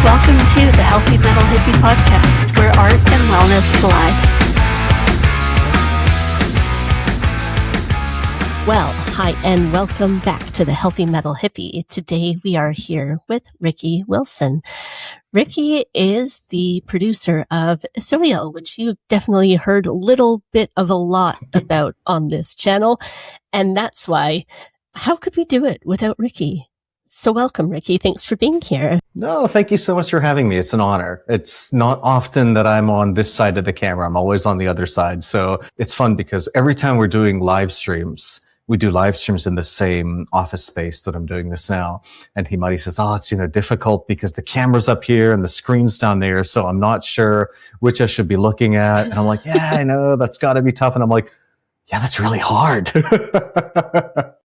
Welcome to the Healthy Metal Hippie Podcast, where art and wellness collide. Well, hi, and welcome back to the Healthy Metal Hippie. Today we are here with Ricky Wilson. Ricky is the producer of Isiliel, which you've definitely heard a little bit of a lot about on this channel. And that's why, how could we do it without Ricky? So welcome, Ricky. Thanks for being here. No, thank you so much for having me. It's an honor. It's not often that I'm on this side of the camera. I'm always on the other side. So it's fun because every time we're doing live streams, we do live streams in the same office space that I'm doing this now. And Himari says, it's, difficult because the camera's up here and the screen's down there. So I'm not sure which I should be looking at. And I'm like, yeah, I know that's gotta be tough. And I'm like, yeah, that's really hard.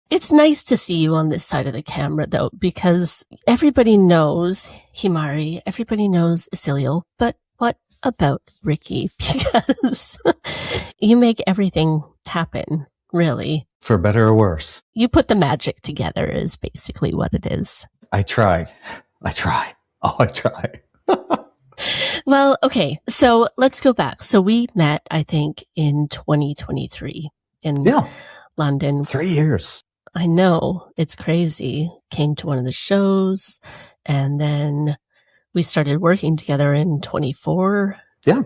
It's nice to see you on this side of the camera, though, because everybody knows Himari, everybody knows Isiliel, but what about Ricky? Because you make everything happen, really. For better or worse. You put the magic together is basically what it is. I try. Oh, I try. Well, okay, so let's go back. So we met, I think, in 2023 in London. 3 years. I know, it's crazy. Came to one of the shows, and then we started working together in 24. Yeah.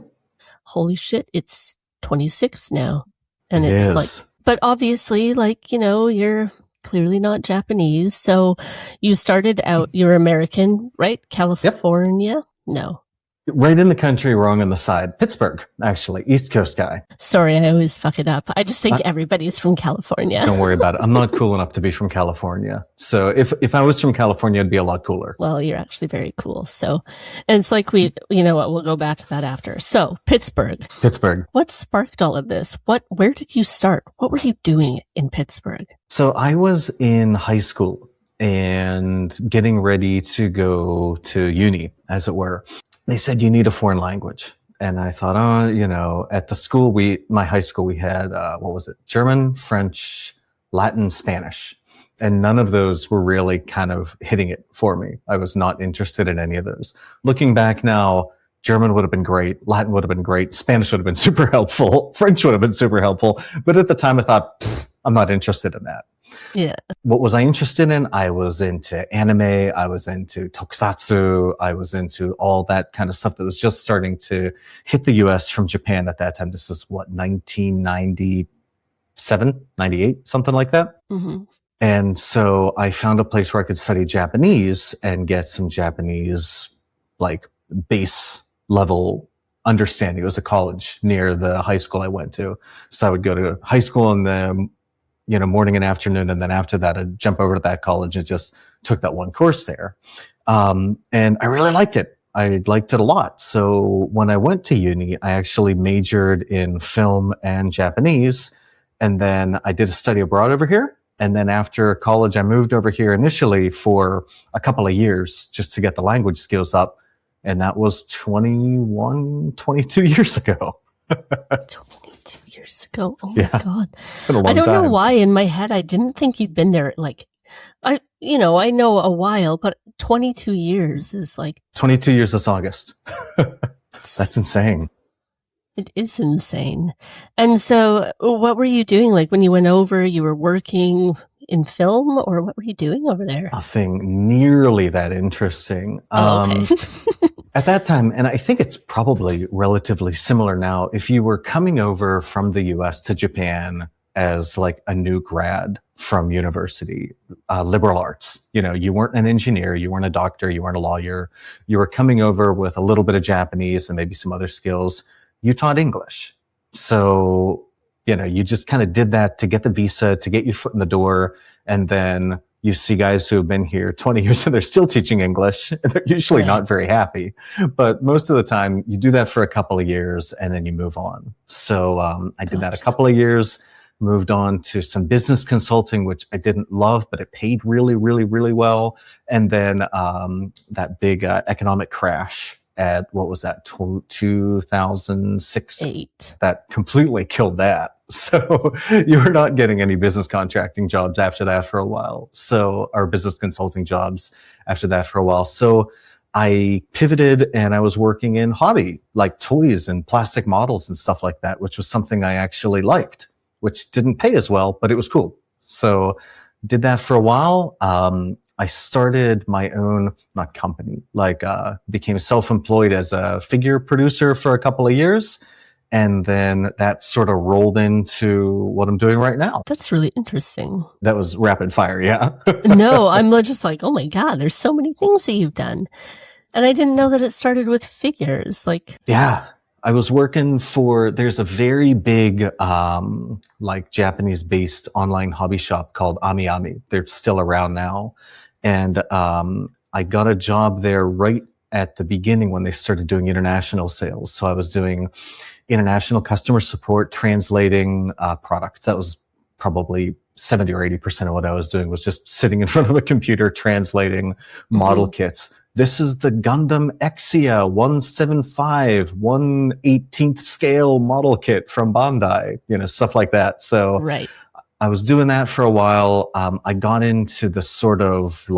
Holy shit, it's 26 now. And it it's is. like, but obviously, you're clearly not Japanese. So you started out, you're American, right? California? Yep. No. Right in the country, wrong on the side. Pittsburgh, actually. East Coast guy. Sorry, I always fuck it up. I just think everybody's from California. Don't worry about it. I'm not cool enough to be from California. So if I was from California, it'd be a lot cooler. Well, you're actually very cool. So, and it's like you know what, we'll go back to that after. So, Pittsburgh. What sparked all of this? Where did you start? What were you doing in Pittsburgh? So I was in high school and getting ready to go to uni, as it were. They said, you need a foreign language. And I thought, at the school, my high school, we had, German, French, Latin, Spanish. And none of those were really kind of hitting it for me. I was not interested in any of those. Looking back now, German would have been great. Latin would have been great. Spanish would have been super helpful. French would have been super helpful. But at the time I thought, I'm not interested in that. Yeah. What was I interested in? I was into anime. I was into tokusatsu. I was into all that kind of stuff that was just starting to hit the US from Japan at that time. This is 1997, 98, something like that. Mm-hmm. And so I found a place where I could study Japanese and get some Japanese, base level understanding. It was a college near the high school I went to. So I would go to high school in the morning and afternoon. And then after that, I'd jump over to that college and just took that one course there. And I really liked it. I liked it a lot. So when I went to uni, I actually majored in film and Japanese. And then I did a study abroad over here. And then after college, I moved over here initially for a couple of years just to get the language skills up. And that was 22 years ago. 22 years ago. Oh yeah. My God. Been a long I don't time. know why in my head I didn't think you'd been there. I know a while, but 22 years is 22 years this August. That's insane. It is insane. And so what were you doing? When you went over, you were working in film, or what were you doing over there? Nothing nearly that interesting. Okay. At that time, and I think it's probably relatively similar now, if you were coming over from the US to Japan as a new grad from university, liberal arts, you weren't an engineer, you weren't a doctor, you weren't a lawyer, you were coming over with a little bit of Japanese and maybe some other skills. You taught English. So, you just kind of did that to get the visa, to get your foot in the door. And then you see guys who have been here 20 years and they're still teaching English. And they're usually not very happy. But most of the time you do that for a couple of years and then you move on. So I did that a couple of years, moved on to some business consulting, which I didn't love, but it paid really, really, really well. And then that big economic crash at, 2006? 8. That completely killed that. So you were not getting any business contracting jobs after that for a while. So, or business consulting jobs after that for a while. So I pivoted and I was working in hobby, like toys and plastic models and stuff like that, which was something I actually liked, which didn't pay as well, but it was cool. So did that for a while. I started my own, not company, became self-employed as a figure producer for a couple of years. And then that sort of rolled into what I'm doing right now. That's really interesting. That was rapid fire, yeah. No, I'm just like, oh my God, there's so many things that you've done. And I didn't know that it started with figures. Yeah. I was working there's a very big, Japanese-based online hobby shop called Ami. They're still around now. And I got a job there right at the beginning when they started doing international sales. So I was doing international customer support, translating products. That was probably 70 or 80% of what I was doing, was just sitting in front of a computer translating model kits. This is the Gundam Exia 175, 1/18th scale model kit from Bandai, stuff like that. So right. I was doing that for a while. I got into the sort of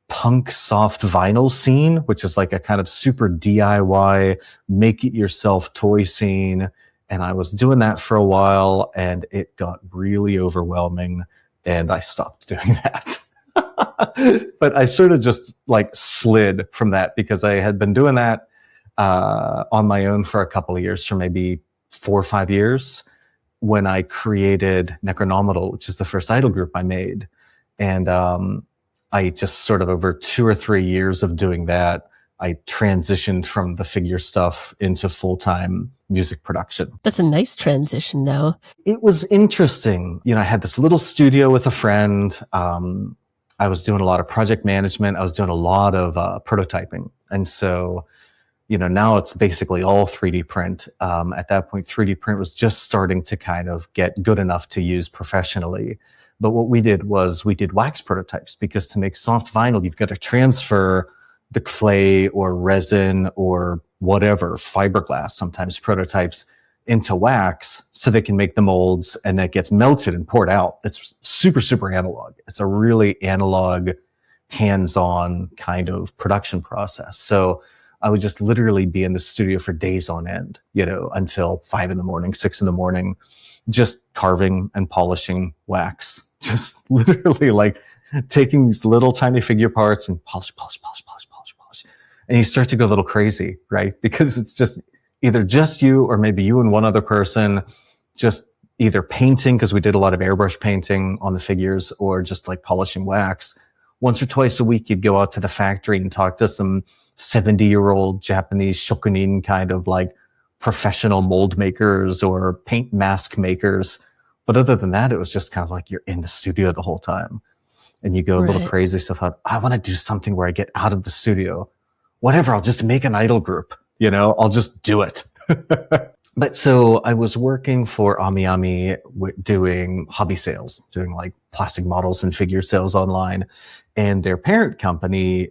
punk soft vinyl scene, which is like a kind of super DIY, make it yourself toy scene. And I was doing that for a while and it got really overwhelming and I stopped doing that. But I sort of just slid from that because I had been doing that on my own for a couple of years, for maybe 4 or 5 years, when I created Necronominal, which is the first idol group I made. And I just sort of, over 2 or 3 years of doing that, I transitioned from the figure stuff into full-time music production. That's a nice transition, though. It was interesting. I had this little studio with a friend. I was doing a lot of project management. I was doing a lot of prototyping. And so, now it's basically all 3D print. At that point, 3D print was just starting to kind of get good enough to use professionally. But what we did was we did wax prototypes, because to make soft vinyl, you've got to transfer the clay or resin or whatever, fiberglass, sometimes prototypes, into wax so they can make the molds, and that gets melted and poured out. It's super, super analog. It's a really analog, hands-on kind of production process. So I would just literally be in the studio for days on end, until 5 a.m, 6 a.m, just carving and polishing wax. Just literally taking these little tiny figure parts and polish. And you start to go a little crazy, right? Because it's just either just you or maybe you and one other person, just either painting, because we did a lot of airbrush painting on the figures, or just polishing wax. Once or twice a week, you'd go out to the factory and talk to some 70-year-old Japanese shokunin kind of professional mold makers or paint mask makers. But other than that, it was just kind of you're in the studio the whole time. And you go a little crazy. So I thought, I want to do something where I get out of the studio. Whatever, I'll just make an idol group. I'll just do it. But so I was working for Ami doing hobby sales, doing plastic models and figure sales online. And their parent company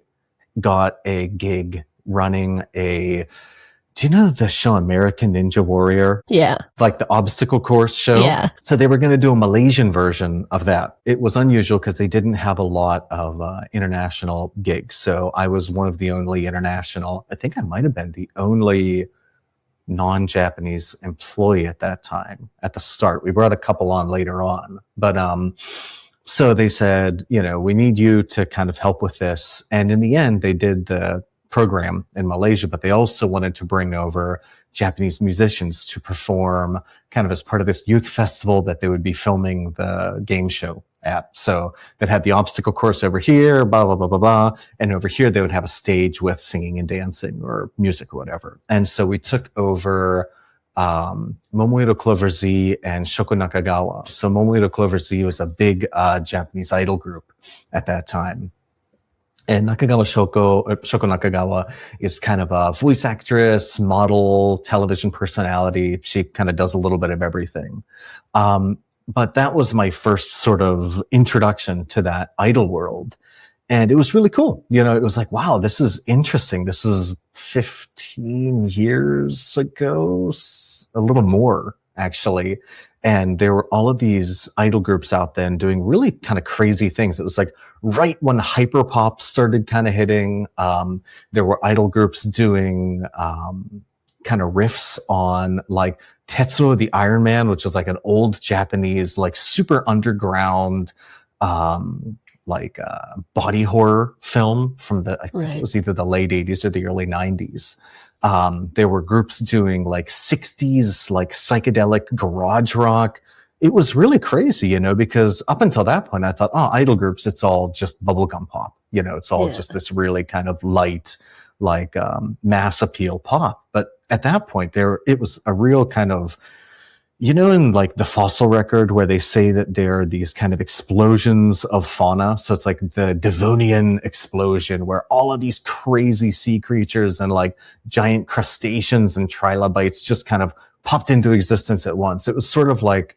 got a gig running do you know the show American Ninja Warrior? Yeah. The obstacle course show? Yeah. So they were going to do a Malaysian version of that. It was unusual because they didn't have a lot of international gigs. So I was one of the only international, I think I might have been the only non-Japanese employee at that time, at the start. We brought a couple on later on. But so they said, we need you to kind of help with this. And in the end, they did the program in Malaysia, but they also wanted to bring over Japanese musicians to perform kind of as part of this youth festival that they would be filming the game show at. So that had the obstacle course over here, blah, blah, blah, blah, blah. And over here, they would have a stage with singing and dancing or music or whatever. And so we took over Momoiro Clover Z and Shoko Nakagawa. So Momoiro Clover Z was a big Japanese idol group at that time. And Shoko Nakagawa is kind of a voice actress, model, television personality. She kind of does a little bit of everything. But that was my first sort of introduction to that idol world. And it was really cool. It was wow, this is interesting. This is 15 years ago, a little more actually. And there were all of these idol groups out then doing really kind of crazy things. It was like right when hyperpop started kind of hitting, there were idol groups doing, kind of riffs on like Tetsuo the Iron Man, which is like an old Japanese, like super underground, body horror film from I think it was either the late 80s or the early 90s. There were groups doing like 60s, like psychedelic garage rock. It was really crazy, because up until that point, I thought, idol groups, it's all just bubblegum pop. It's all just this really kind of light, like, mass appeal pop. But at that point it was a real kind of, in like the fossil record where they say that there are these kind of explosions of fauna. So it's like the Devonian explosion where all of these crazy sea creatures and like giant crustaceans and trilobites just kind of popped into existence at once. It was sort of like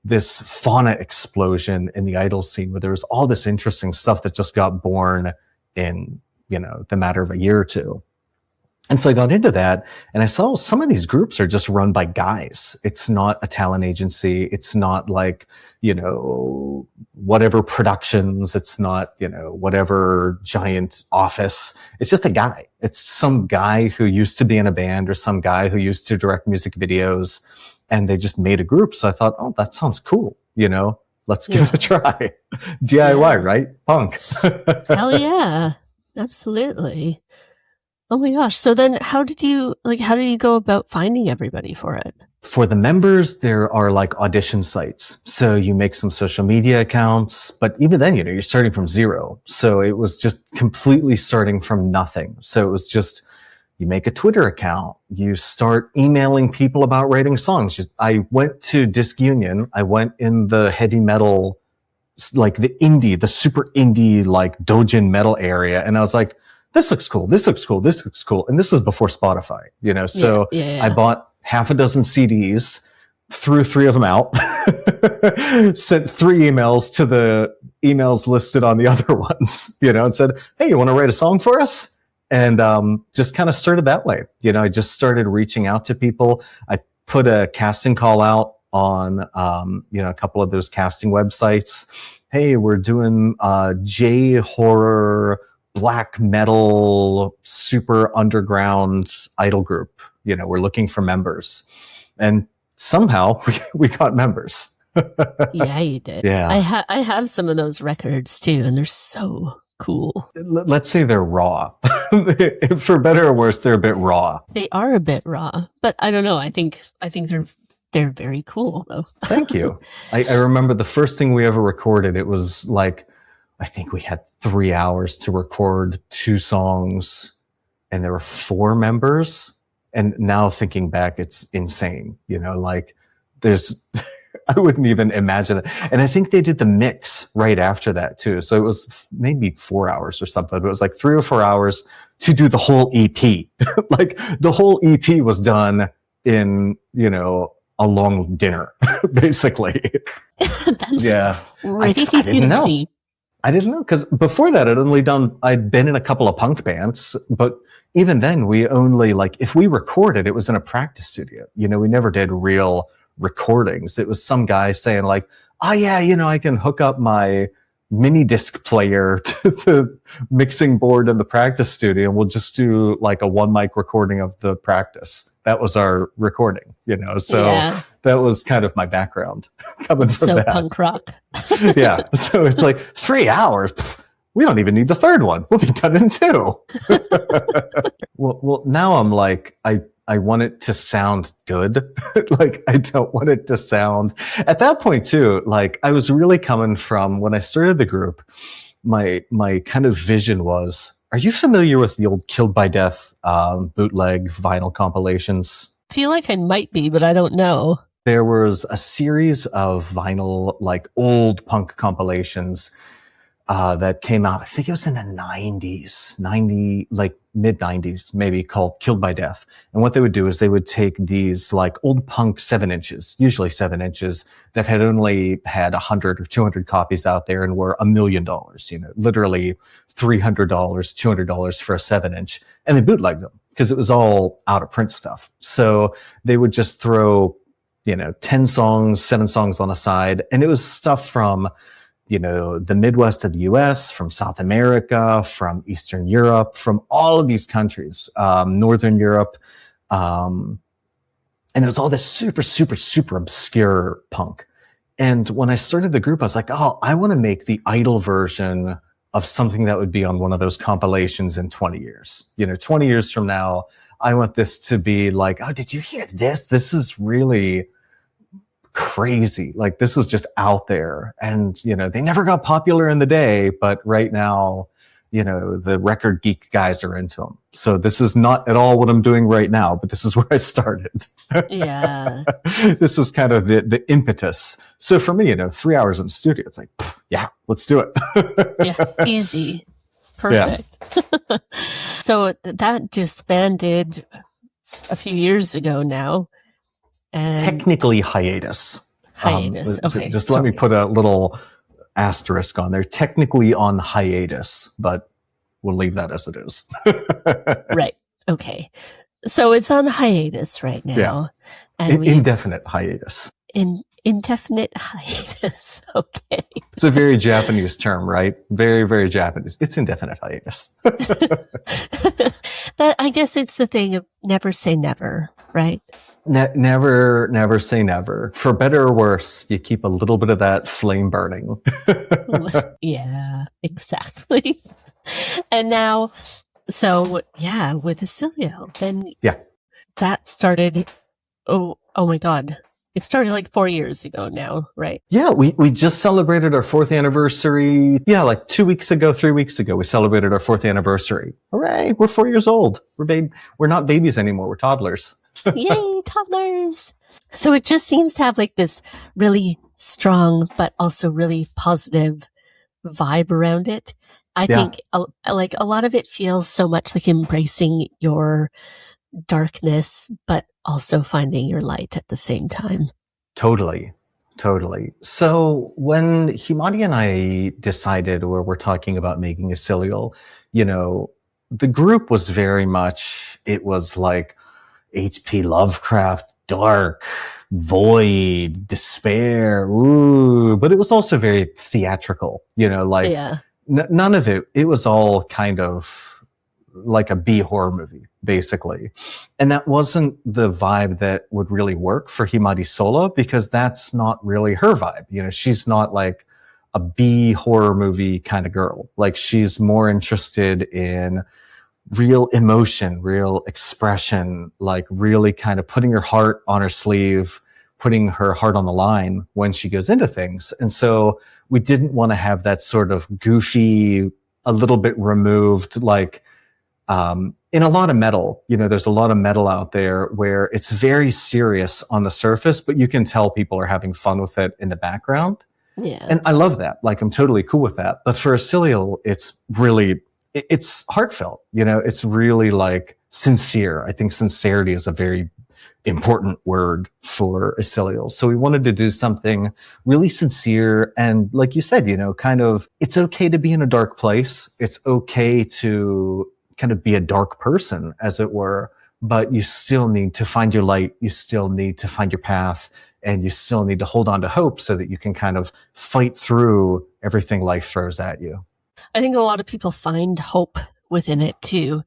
this fauna explosion in the idol scene where there was all this interesting stuff that just got born in, the matter of a year or two. And so I got into that and I saw some of these groups are just run by guys. It's not a talent agency. It's not like, whatever productions. It's not, whatever giant office. It's just a guy. It's some guy who used to be in a band or some guy who used to direct music videos and they just made a group. So I thought, that sounds cool. Let's give it a try. DIY, right? Punk. Hell yeah. Absolutely. Oh my gosh. So then how did you go about finding everybody for it? For the members, there are like audition sites. So you make some social media accounts, but even then, you're starting from zero. So it was just completely starting from nothing. So it was just, you make a Twitter account, you start emailing people about writing songs. I went to Disc Union. I went in the heavy metal, like the super indie, like Dojin metal area. And I was like, this looks cool. This looks cool. This looks cool. And this is before Spotify, so I bought half a dozen CDs, threw 3 of them out, sent 3 emails to the emails listed on the other ones, and said, hey, you want to write a song for us? And, just kind of started that way. I just started reaching out to people. I put a casting call out on, a couple of those casting websites. Hey, we're doing, J horror, black metal, super underground idol group. We're looking for members. And somehow we got members. Yeah, you did. Yeah. I have some of those records too, and they're so cool. Let's say they're raw. For better or worse, they're a bit raw. They are a bit raw, but I don't know. I think they're very cool though. Thank you. I remember the first thing we ever recorded, it was like, I think we had 3 hours to record 2 songs and there were 4 members. And now thinking back, it's insane. I wouldn't even imagine it. And I think they did the mix right after that too. So it was maybe 4 hours or something, but it was like 3 or 4 hours to do the whole EP. Like the whole EP was done in, a long dinner, basically. That's crazy. I didn't know. I didn't know because before that I'd been in a couple of punk bands, but even then we only if we recorded, it was in a practice studio. We never did real recordings. It was some guy saying oh yeah, I can hook up my mini disc player to the mixing board in the practice studio and we'll just do a 1 mic recording of the practice. That was our recording, so that was kind of my background coming from that. So punk rock. Yeah. So it's 3 hours. Pff, we don't even need the third one. We'll be done in 2. Well, now I'm I want it to sound good. I don't want it to sound at that point too. I was really coming from when I started the group, my kind of vision was, are you familiar with the old Killed by Death, bootleg vinyl compilations? I feel like I might be, but I don't know. There was a series of vinyl, old punk compilations, that came out. I think it was in the 90s, mid 90s, maybe, called Killed by Death. And what they would do is they would take these old punk 7 inches, usually 7 inches, that had only had 100 or 200 copies out there and were $1 million, literally $300, $200 for a 7 inch. And they bootlegged them because it was all out of print stuff. So they would just throw, 10 songs, 7 songs on a side. And it was stuff from, the Midwest of the US, from South America, from Eastern Europe, from all of these countries, Northern Europe. And it was all this super, super, super obscure punk. And when I started the group, I was like, oh, I want to make the Idol version of something that would be on one of those compilations in 20 years. 20 years from now, I want this to be like, oh, did you hear this? This is really crazy. Like, this is just out there. And, they never got popular in the day, but right now, the record geek guys are into them. So this is not at all what I'm doing right now, but this is where I started. Yeah. This was kind of the impetus. So for me, 3 hours in the studio, it's like, yeah, let's do it. Yeah. Easy. Perfect. Yeah. So that disbanded a few years ago now. And technically hiatus. Okay. Just let me put a little asterisk on there. Technically on hiatus, but we'll leave that as it is. Right. Okay. So it's on hiatus right now. Yeah. And indefinite hiatus. Indefinite hiatus. Okay. It's a very Japanese term, right? Very, very Japanese. It's indefinite hiatus. That, I guess it's the thing of never say never, right? Never say never. For better or worse, you keep a little bit of that flame burning. Yeah, exactly. And now, so yeah, with Isiliel, then that started, oh my God. It started like 4 years ago now, right? Yeah, we just celebrated our 4th anniversary. Yeah, like 3 weeks ago, we celebrated our 4th anniversary. Hooray, we're 4 years old. We're not babies anymore, we're toddlers. Yay, toddlers. So it just seems to have like this really strong, but also really positive vibe around it. I think like a lot of it feels so much like embracing your darkness, but also finding your light at the same time. Totally. So when Himari and I decided, or we're talking about making Isiliel, the group was very much, it was like H.P. Lovecraft, dark, void, despair, but it was also very theatrical, none of it was all kind of like a B horror movie, basically. And that wasn't the vibe that would really work for Himari Sola, because that's not really her vibe. She's not like a B horror movie kind of girl. Like, she's more interested in real emotion, real expression, like really kind of putting her heart on her sleeve, putting her heart on the line when she goes into things. And so we didn't want to have that sort of goofy, a little bit removed, like, in a lot of metal, there's a lot of metal out there where it's very serious on the surface, but you can tell people are having fun with it in the background. Yeah. And I love that. Like, I'm totally cool with that. But for Isiliel, it's really, it's heartfelt. It's really like sincere. I think sincerity is a very important word for Isiliel. So we wanted to do something really sincere. And like you said, kind of, it's okay to be in a dark place. It's okay to kind of be a dark person, as it were, but you still need to find your light. You still need to find your path, and you still need to hold on to hope so that you can kind of fight through everything life throws at you. I think a lot of people find hope within it too,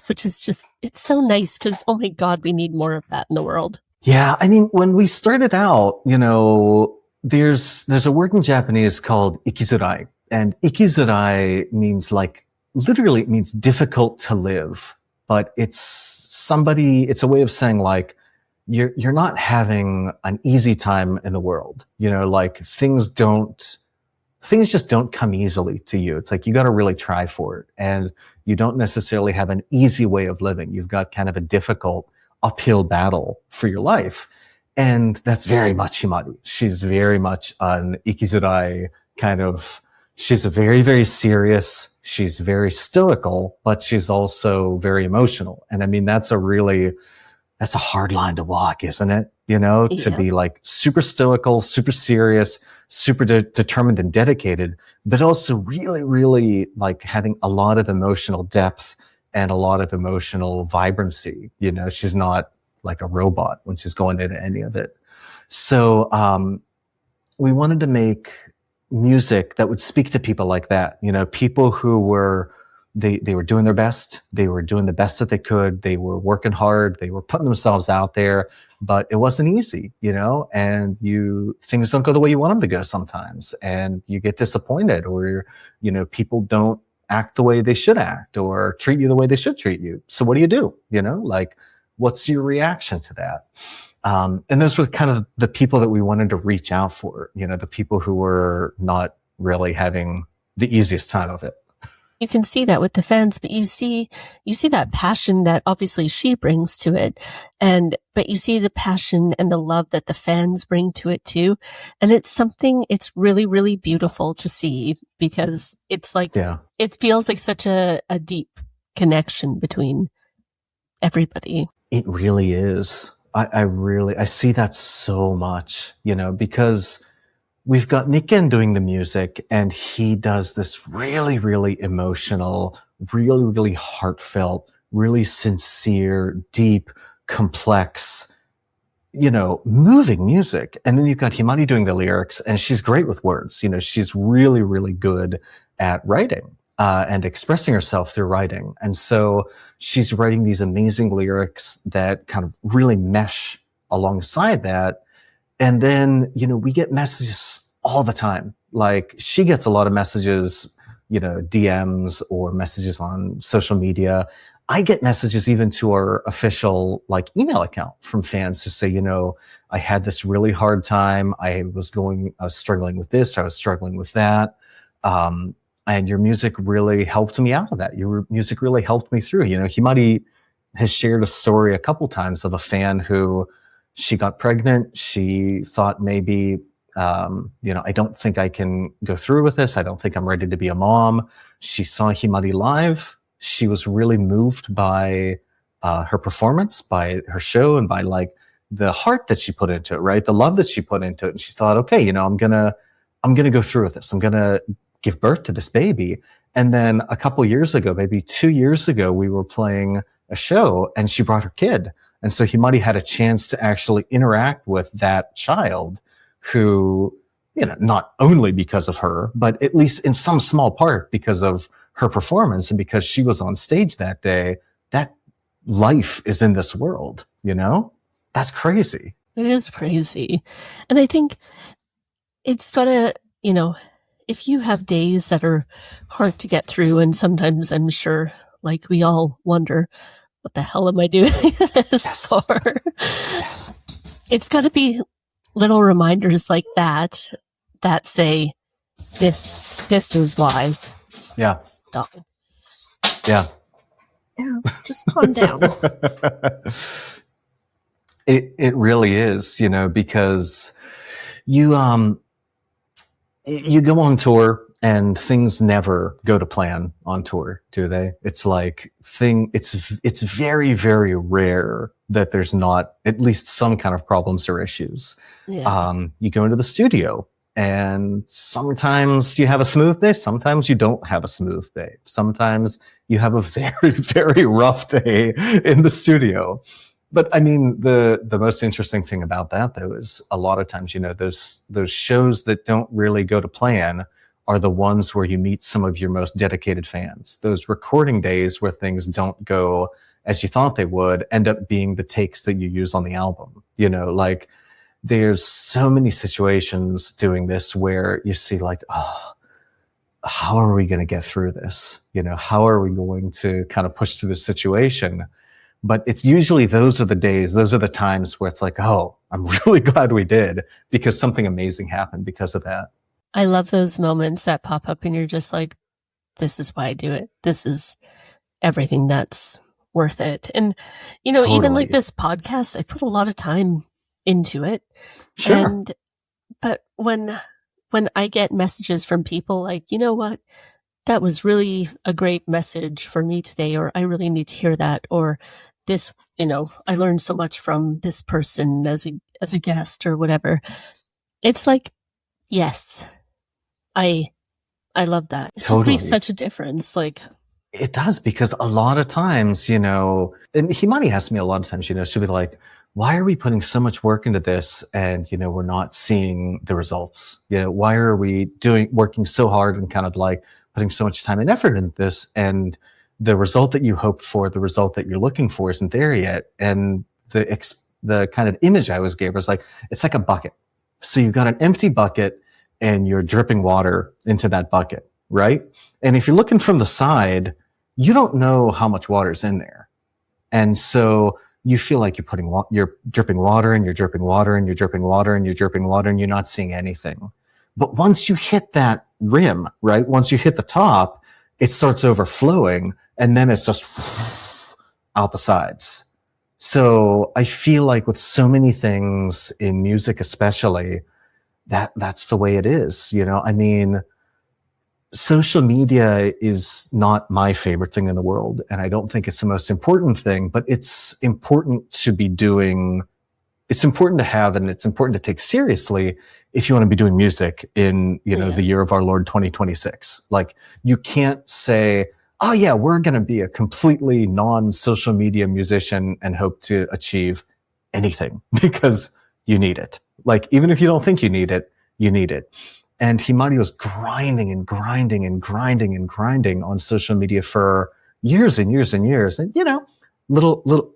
which is just, it's so nice, because, oh my God, we need more of that in the world. Yeah. I mean, when we started out, there's a word in Japanese called ikizurai, and ikizurai means like, literally it means difficult to live, but it's a way of saying like, you're not having an easy time in the world. Like, things just don't come easily to you. It's like, you got to really try for it. And you don't necessarily have an easy way of living. You've got kind of a difficult uphill battle for your life. And that's very much Himari. She's very much an ikizurai kind of, she's a very, very serious, she's very stoical, but she's also very emotional. And I mean, that's a hard line to walk, isn't it? To be like super stoical, super serious, super determined and dedicated, but also really, really like having a lot of emotional depth and a lot of emotional vibrancy. She's not like a robot when she's going into any of it. So we wanted to make music that would speak to people like that, people who were, they were doing their best. They were doing the best that they could. They were working hard. They were putting themselves out there, but it wasn't easy, and things don't go the way you want them to go sometimes. And you get disappointed, or, people don't act the way they should act or treat you the way they should treat you. So what do? Like, what's your reaction to that? And those were kind of the people that we wanted to reach out for, the people who were not really having the easiest time of it. You can see that with the fans, but you see that passion that obviously she brings to it. But you see the passion and the love that the fans bring to it too. And it's really, really beautiful to see, because it's like, It feels like such a deep connection between everybody. It really is. I see that so much, because we've got Niken doing the music, and he does this really, really emotional, really, really heartfelt, really sincere, deep, complex, moving music. And then you've got Himari doing the lyrics, and she's great with words. She's really, really good at writing and expressing herself through writing. And so she's writing these amazing lyrics that kind of really mesh alongside that. And then, we get messages all the time. Like, she gets a lot of messages, DMs or messages on social media. I get messages even to our official email account from fans to say, I had this really hard time. I was struggling with this. I was struggling with that. And your music really helped me out of that. Your music really helped me through. Himari has shared a story a couple times of a fan who, she got pregnant. She thought maybe, I don't think I can go through with this. I don't think I'm ready to be a mom. She saw Himari live. She was really moved by her performance, by her show, and by the heart that she put into it, right? The love that she put into it. And she thought, okay, I'm gonna go through with this. I'm gonna give birth to this baby. And then a couple years ago, maybe 2 years ago, we were playing a show, and she brought her kid. And so Himari had a chance to actually interact with that child who, not only because of her, but at least in some small part because of her performance and because she was on stage that day, that life is in this world, That's crazy. It is crazy. And I think it's gotta, if you have days that are hard to get through, and sometimes I'm sure, we all wonder, what the hell am I doing this for? Yes. It's got to be little reminders like that say, this is why. Yeah. Stop. Yeah. Yeah, just calm down. It really is, because you go on tour, and things never go to plan on tour, do they? It's it's very, very rare that there's not at least some kind of problems or issues. Yeah. You go into the studio, and sometimes you have a smooth day. Sometimes you don't have a smooth day. Sometimes you have a very, very rough day in the studio. But I mean, the most interesting thing about that, though, is a lot of times, those shows that don't really go to plan are the ones where you meet some of your most dedicated fans. Those recording days where things don't go as you thought they would end up being the takes that you use on the album. There's so many situations doing this where you see how are we going to get through this? How are we going to kind of push through this situation? But it's usually those are the times where it's oh, I'm really glad we did, because something amazing happened because of that. I love those moments that pop up and you're just this is why I do it. This is everything that's worth it. And, totally. Even this podcast, I put a lot of time into it. Sure. But when I get messages from people what, that was really a great message for me today, or I really need to hear that, or this, I learned so much from this person as a guest or whatever. It's yes, I love that. It just makes such a difference. It does, because a lot of times, and Himani asks me a lot of times, she'll be like, why are we putting so much work into this and, we're not seeing the results? Why are we working so hard and kind of like putting so much time and effort into this, and the result that you hoped for, the result that you're looking for isn't there yet? And the kind of image I always gave was like, it's like a bucket. So you've got an empty bucket and you're dripping water into that bucket, right? And if you're looking from the side, you don't know how much water's in there. And so you feel like you're dripping water and you're dripping water and you're dripping water and you're dripping water and you're not seeing anything. But once you hit that rim, right? Once you hit the top, it starts overflowing and then it's just out the sides. So I feel like with so many things in music, especially, that's the way it is. Social media is not my favorite thing in the world, and I don't think it's the most important thing, but it's important to be doing. It's important to have, and it's important to take seriously if you want to be doing music in, the year of our Lord 2026. Like, you can't say, oh yeah, we're going to be a completely non-social media musician and hope to achieve anything, because you need it. Like, even if you don't think you need it, you need it. And Himari was grinding and grinding and grinding and grinding on social media for years and years and years. And,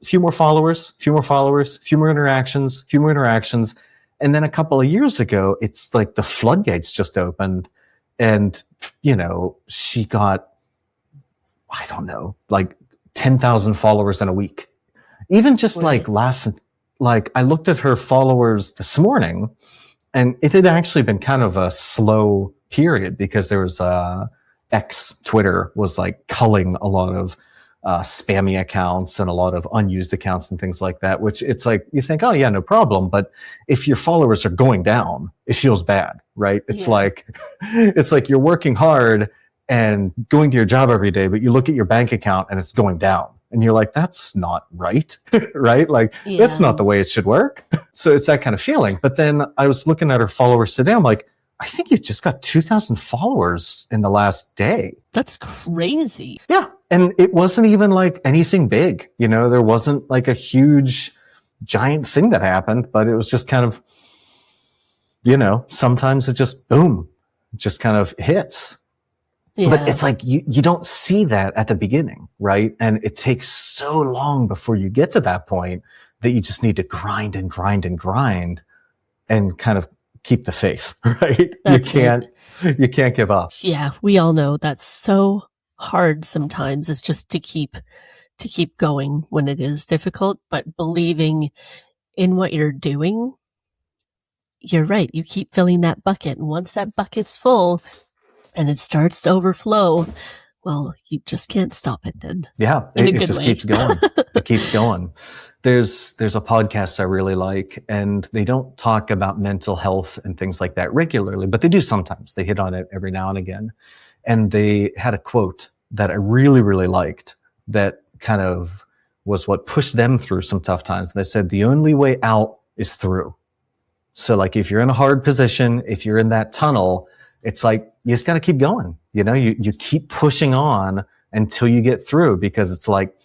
few more followers, few more interactions. And then a couple of years ago, it's like the floodgates just opened, and, she got, I don't know, like 10,000 followers in a week. Even just I looked at her followers this morning, and it had actually been kind of a slow period because there was Twitter was like culling a lot of spammy accounts and a lot of unused accounts and things like that, which it's like, you think, oh yeah, no problem. But if your followers are going down, it feels bad, right? It's like you're working hard and going to your job every day, but you look at your bank account and it's going down. And you're like, that's not right, right? Like, that's not the way it should work. So it's that kind of feeling. But then I was looking at her followers today. I'm like, I think you just got 2,000 followers in the last day. That's crazy. Yeah. And it wasn't even like anything big. There wasn't like a huge, giant thing that happened, but it was just kind of, sometimes it just, boom, just kind of hits. Yeah. But it's like, you don't see that at the beginning, right? And it takes so long before you get to that point that you just need to grind and grind and grind and kind of keep the faith, right? You can't give up. Yeah. We all know that's so hard sometimes. It's just to keep going when it is difficult, but believing in what you're doing, you're right. You keep filling that bucket. And once that bucket's full, and it starts to overflow, well, you just can't stop it then. Yeah, it just keeps going. It keeps going. There's a podcast I really like, and they don't talk about mental health and things like that regularly, but they do sometimes. They hit on it every now and again. And they had a quote that I really, really liked that kind of was what pushed them through some tough times. They said, the only way out is through. So like, if you're in a hard position, if you're in that tunnel, it's like, you just got to keep going. You keep pushing on until you get through, because it's like,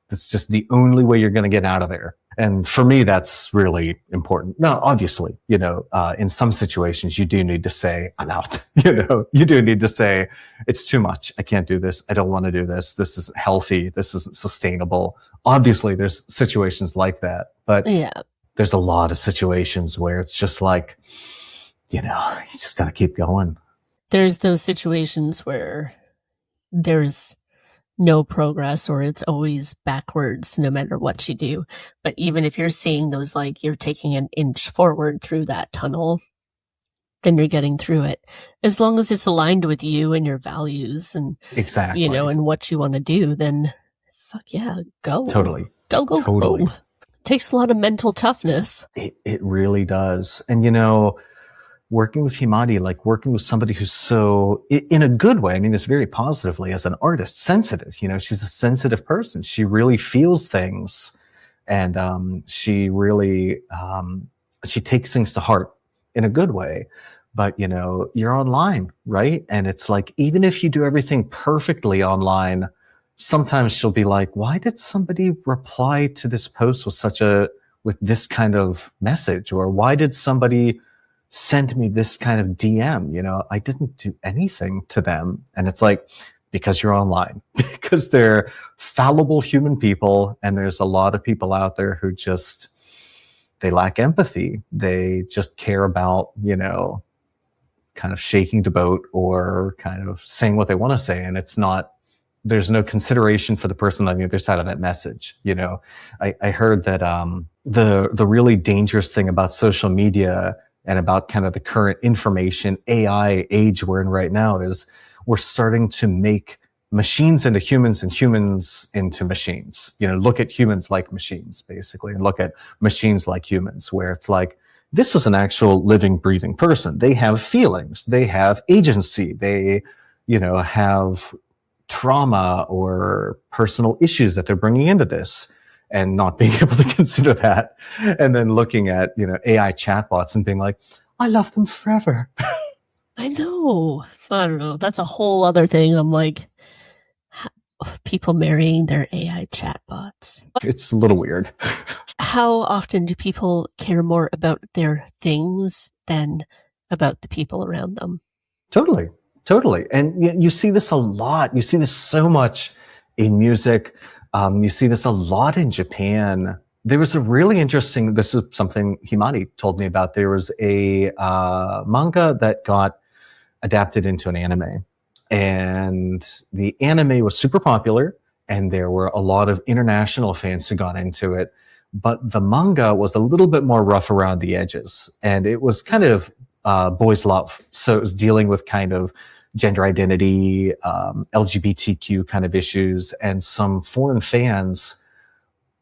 it's just the only way you're going to get out of there. And for me, that's really important. Now, obviously, in some situations, you do need to say, I'm out. You do need to say, it's too much. I can't do this. I don't want to do this. This isn't healthy. This isn't sustainable. Obviously, there's situations like that. But there's a lot of situations where it's just like, you just got to keep going. There's those situations where there's no progress, or it's always backwards no matter what you do. But even if you're seeing those, like you're taking an inch forward through that tunnel, then you're getting through it. As long as it's aligned with you and your values and, exactly, and what you want to do, then fuck yeah, go. Totally. Go. It takes a lot of mental toughness. It really does. And, working with Himari, like working with somebody who's so, in a good way, I mean this very positively, as an artist, sensitive. She's a sensitive person. She really feels things, and she really she takes things to heart in a good way. But you're online, right? And it's like, even if you do everything perfectly online, sometimes she'll be like, why did somebody reply to this post with this kind of message? Or why did somebody send me this kind of DM? You know, I didn't do anything to them. And it's like, because you're online, because they're fallible human people. And there's a lot of people out there who they lack empathy. They just care about, you know, kind of shaking the boat or kind of saying what they want to say. And there's no consideration for the person on the other side of that message. You know, I heard that, the really dangerous thing about social media and about kind of the current information AI age we're in right now is we're starting to make machines into humans and humans into machines. You know, look at humans like machines, basically, and look at machines like humans, where it's like, this is an actual living, breathing person. They have feelings. They have agency. They, you know, have trauma or personal issues that they're bringing into this, and not being able to consider that. And then looking at, you know, AI chatbots and being like, I love them forever. I know. I don't know. That's a whole other thing. I'm like, people marrying their AI chatbots. It's a little weird. How often do people care more about their things than about the people around them? Totally. And you see this a lot. You see this so much in music. You see this a lot in Japan. There was a really interesting, this is something Himari told me about. There was a manga that got adapted into an anime. And the anime was super popular, and there were a lot of international fans who got into it. But the manga was a little bit more rough around the edges, and it was kind of boys' love. So it was dealing with kind of gender identity, LGBTQ kind of issues, and some foreign fans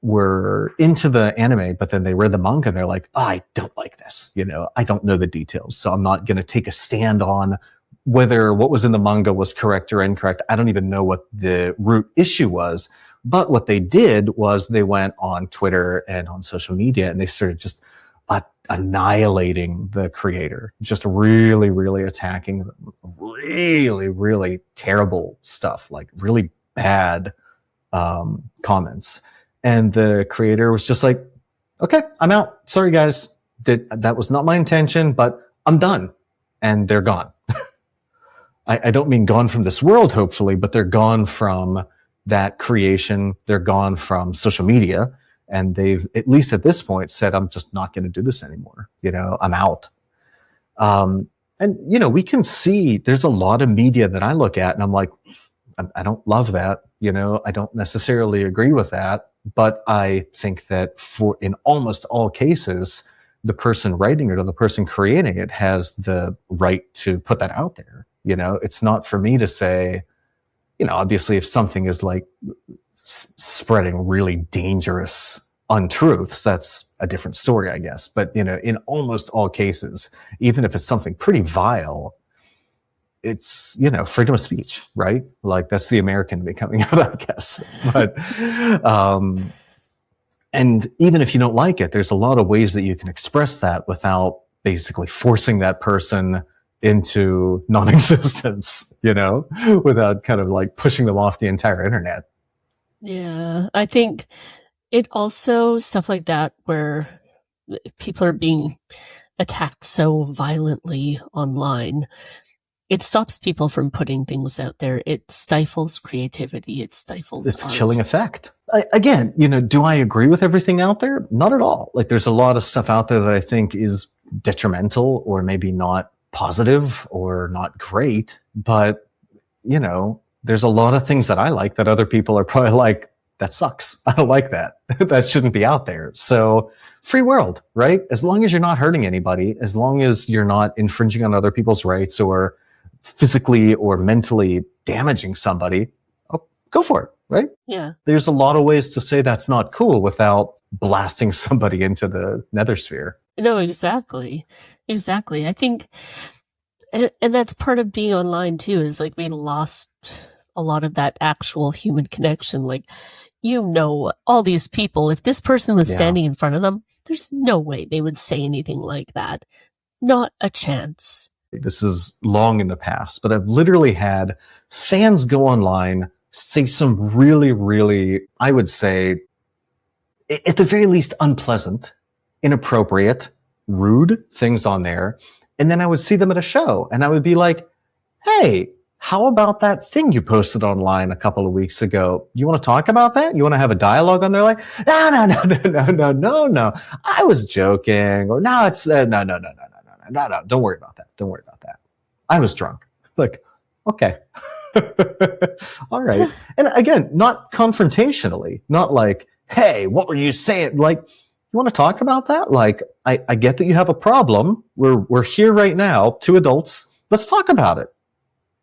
were into the anime, but then they read the manga and they're like, oh, I don't like this. You know, I don't know the details, so I'm not going to take a stand on whether what was in the manga was correct or incorrect. I don't even know what the root issue was. But what they did was they went on Twitter and on social media, and they started just annihilating the creator, just really, really attacking them. Really, really terrible stuff, like really bad comments. And the creator was just like, okay, I'm out. Sorry, guys. That was not my intention, but I'm done. And they're gone. I don't mean gone from this world, hopefully, but they're gone from that creation. They're gone from social media. And they've, at least at this point, said, I'm just not going to do this anymore. You know, I'm out. And, you know, we can see there's a lot of media that I look at and I'm like, I don't love that. You know, I don't necessarily agree with that. But I think that in almost all cases, the person writing it or the person creating it has the right to put that out there. You know, it's not for me to say, you know, obviously if something is like spreading really dangerous untruths, that's a different story, I guess. But, you know, in almost all cases, even if it's something pretty vile, it's, you know, freedom of speech, right? Like that's the American way coming out, I guess. But, and even if you don't like it, there's a lot of ways that you can express that without basically forcing that person into non-existence, you know, without kind of like pushing them off the entire internet. Yeah, I think it also, stuff like that where people are being attacked so violently online, it stops people from putting things out there. It stifles creativity. It stifles It's art. a chilling effect. Again, you know, do I agree with everything out there? Not at all. Like there's a lot of stuff out there that I think is detrimental or maybe not positive or not great, but you know, there's a lot of things that I like that other people are probably like, that sucks. I don't like that. That shouldn't be out there. So free world, right? As long as you're not hurting anybody, as long as you're not infringing on other people's rights or physically or mentally damaging somebody, go for it, right? Yeah. There's a lot of ways to say that's not cool without blasting somebody into the nether sphere. No, exactly. Exactly. I think, and that's part of being online too, is like we lost a lot of that actual human connection. Like, you know, all these people, if this person was standing in front of them, there's no way they would say anything like that. Not a chance. This is long in the past, but I've literally had fans go online, say some really, really, I would say, at the very least, unpleasant, inappropriate, rude things on there. And then I would see them at a show and I would be like, hey, how about that thing you posted online a couple of weeks ago? You want to talk about that? You want to have a dialogue on there? Like, no. I was joking. Or no, it's no. Don't worry about that. Don't worry about that. I was drunk. Like, okay. All right. And again, not confrontationally, not like, hey, what were you saying? Like, you want to talk about that? Like, I get that you have a problem. We're here right now, two adults. Let's talk about it.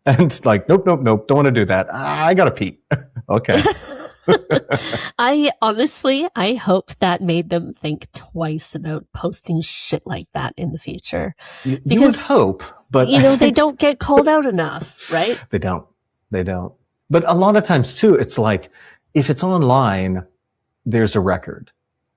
And like, nope. Don't want to do that. I gotta pee. Okay. I hope that made them think twice about posting shit like that in the future. You would hope, but they don't get called out enough, right? They don't. But a lot of times too, it's like, if it's online, there's a record.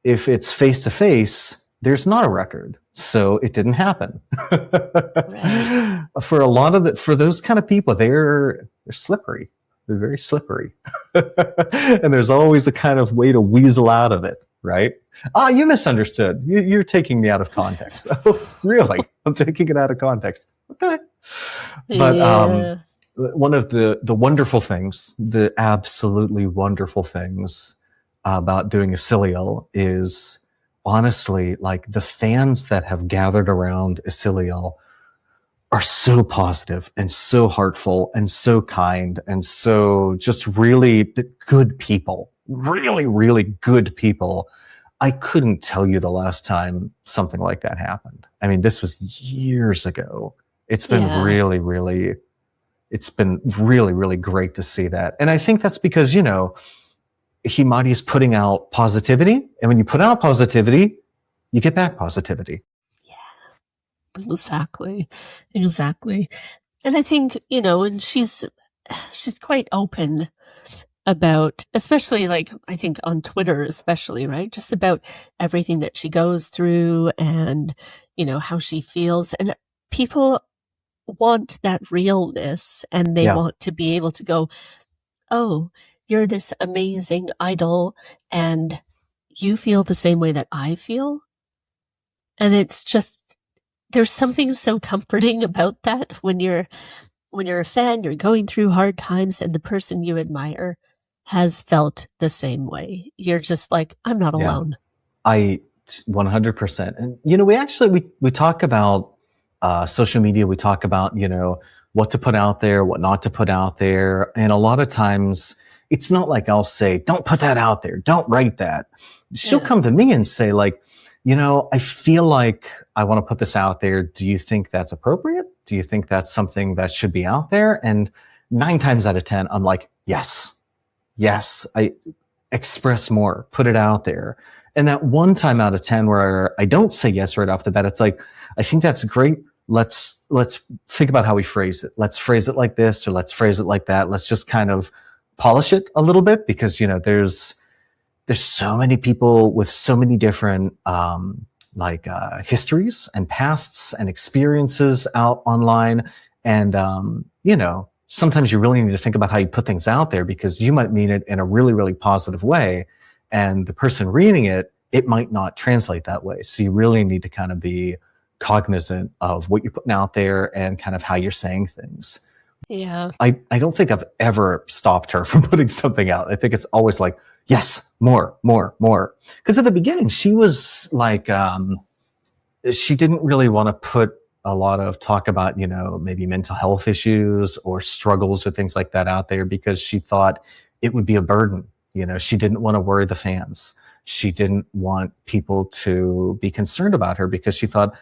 If it's face to face, there's not a record. So it didn't happen. Right. For those kind of people, they're slippery. They're very slippery. And there's always a kind of way to weasel out of it, right? You misunderstood. You're taking me out of context. Oh, really? I'm taking it out of context. Okay. But one of the wonderful things, the absolutely wonderful things about doing Isiliel is, honestly, like, the fans that have gathered around Isiliel are so positive and so heartful and so kind and so just really good people. Really, really good people. I couldn't tell you the last time something like that happened. I mean, this was years ago. It's been really, really great to see that. And I think that's because, Himari is putting out positivity. And when you put out positivity, you get back positivity. Yeah, exactly. And I think, and she's quite open about, especially like, I think on Twitter, especially, right? Just about everything that she goes through and, how she feels. And people want that realness and they want to be able to go, oh, you're this amazing idol and you feel the same way that I feel. And it's just, there's something so comforting about that when you're a fan, you're going through hard times and the person you admire has felt the same way. You're just like, I'm not alone. I 100%. And, we talk about social media. We talk about, what to put out there, what not to put out there. And a lot of times, it's not like I'll say, don't put that out there. Don't write that. She'll come to me and say, like, I feel like I want to put this out there. Do you think that's appropriate? Do you think that's something that should be out there? And 9 times out of 10, I'm like, yes, I express more, put it out there. And that 1 time out of 10 where I don't say yes right off the bat, it's like, I think that's great. Let's think about how we phrase it. Let's phrase it like this, or let's phrase it like that. Let's just kind of polish it a little bit, because there's so many people with so many different histories and pasts and experiences out online, and sometimes you really need to think about how you put things out there, because you might mean it in a really, really positive way, and the person reading it might not translate that way. So you really need to kind of be cognizant of what you're putting out there and kind of how you're saying things. Yeah. I don't think I've ever stopped her from putting something out. I think it's always like, yes, more. Because at the beginning, she was like, she didn't really want to put a lot of talk about, maybe mental health issues or struggles or things like that out there, because she thought it would be a burden. She didn't want to worry the fans. She didn't want people to be concerned about her, because she thought,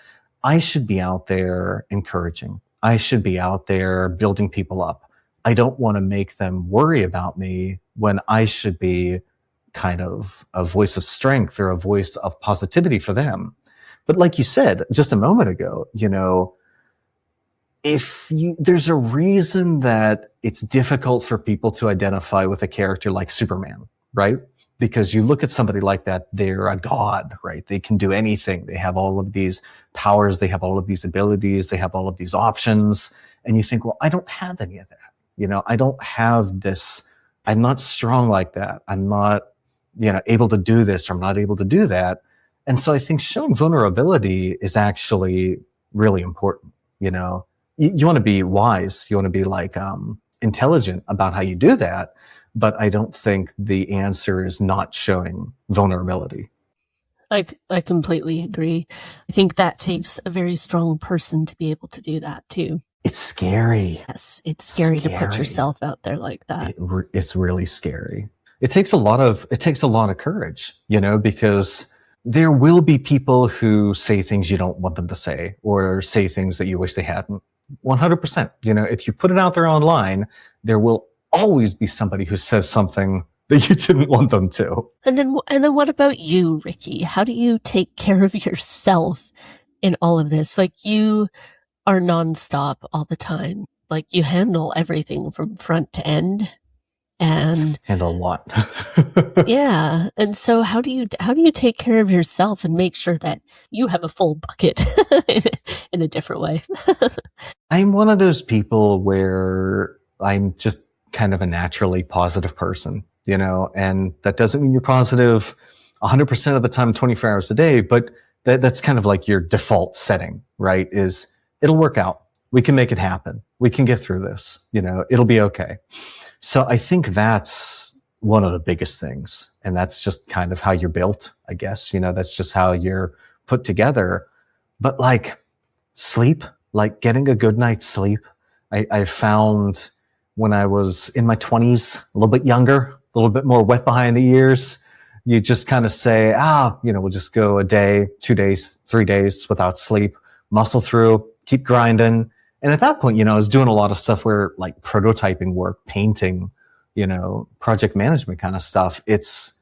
I should be out there encouraging. I should be out there building people up. I don't want to make them worry about me when I should be kind of a voice of strength or a voice of positivity for them. But like you said just a moment ago, there's a reason that it's difficult for people to identify with a character like Superman, right? Because you look at somebody like that, they're a god, right? They can do anything. They have all of these powers. They have all of these abilities. They have all of these options. And you think, well, I don't have any of that. I don't have this I'm not strong like that. I'm not, able to do this, or I'm not able to do that. And so I think showing vulnerability is actually really important. You want to be wise. You want to be like, intelligent about how you do that. But I don't think the answer is not showing vulnerability. I completely agree. I think that takes a very strong person to be able to do that too. It's scary. Yes, it's scary to put yourself out there like that. It's really scary. It takes a lot of courage, because there will be people who say things you don't want them to say, or say things that you wish they hadn't. 100%. If you put it out there online, there will always be somebody who says something that you didn't want them to. And then what about you, Ricky? How do you take care of yourself in all of this? Like, you are nonstop all the time. Like, you handle everything from front to end. And handle a lot. Yeah. And so how do you take care of yourself and make sure that you have a full bucket in a different way? I'm one of those people where I'm just kind of a naturally positive person, and that doesn't mean you're positive 100% of the time, 24 hours a day, but that's kind of like your default setting, right? Is it'll work out. We can make it happen. We can get through this, it'll be okay. So I think that's one of the biggest things. And that's just kind of how you're built, I guess. That's just how you're put together. But like sleep, like getting a good night's sleep, I found when I was in my 20s, a little bit younger, a little bit more wet behind the ears, you just kind of say, we'll just go a day, 2 days, 3 days without sleep, muscle through, keep grinding. And at that point, I was doing a lot of stuff where like prototyping work, painting, project management kind of stuff. As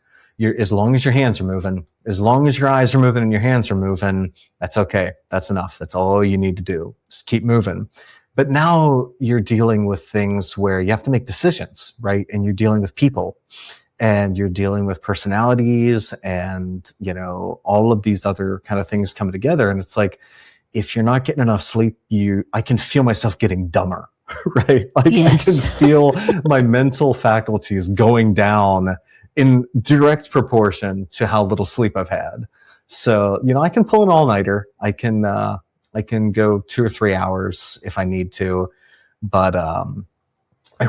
long as your hands are moving, as long as your eyes are moving and your hands are moving, that's okay. That's enough. That's all you need to do. Just keep moving. But now you're dealing with things where you have to make decisions, right? And you're dealing with people, and you're dealing with personalities, and, all of these other kind of things coming together. And it's like, if you're not getting enough sleep, I can feel myself getting dumber, right? Like, yes. I can feel my mental faculties going down in direct proportion to how little sleep I've had. So, I can pull an all-nighter. I can go 2 or 3 hours if I need to, but I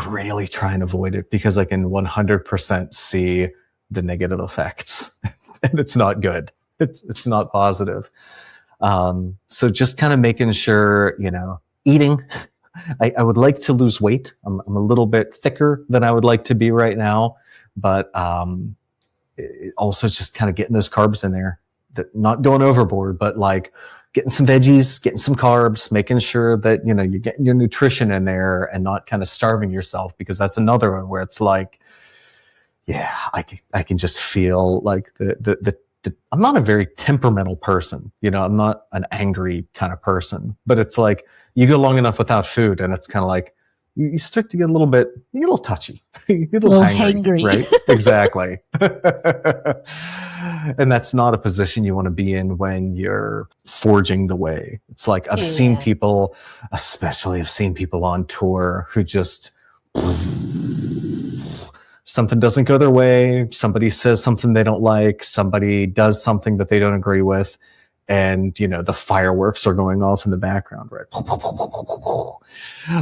really try and avoid it because I can 100% see the negative effects, and it's not good. It's not positive. So just kind of making sure, eating. I would like to lose weight. I'm a little bit thicker than I would like to be right now, but also just kind of getting those carbs in there, not going overboard, but like getting some veggies, getting some carbs, making sure that, you're getting your nutrition in there and not kind of starving yourself, because that's another one where it's like, yeah, I can just feel like I'm not a very temperamental person. I'm not an angry kind of person, but it's like you go long enough without food and it's kind of like you start to get a little touchy, you get a little hangry, right? Exactly. And that's not a position you want to be in when you're forging the way. It's like I've seen people on tour who just something doesn't go their way, somebody says something they don't like, somebody does something that they don't agree with, and, the fireworks are going off in the background, right?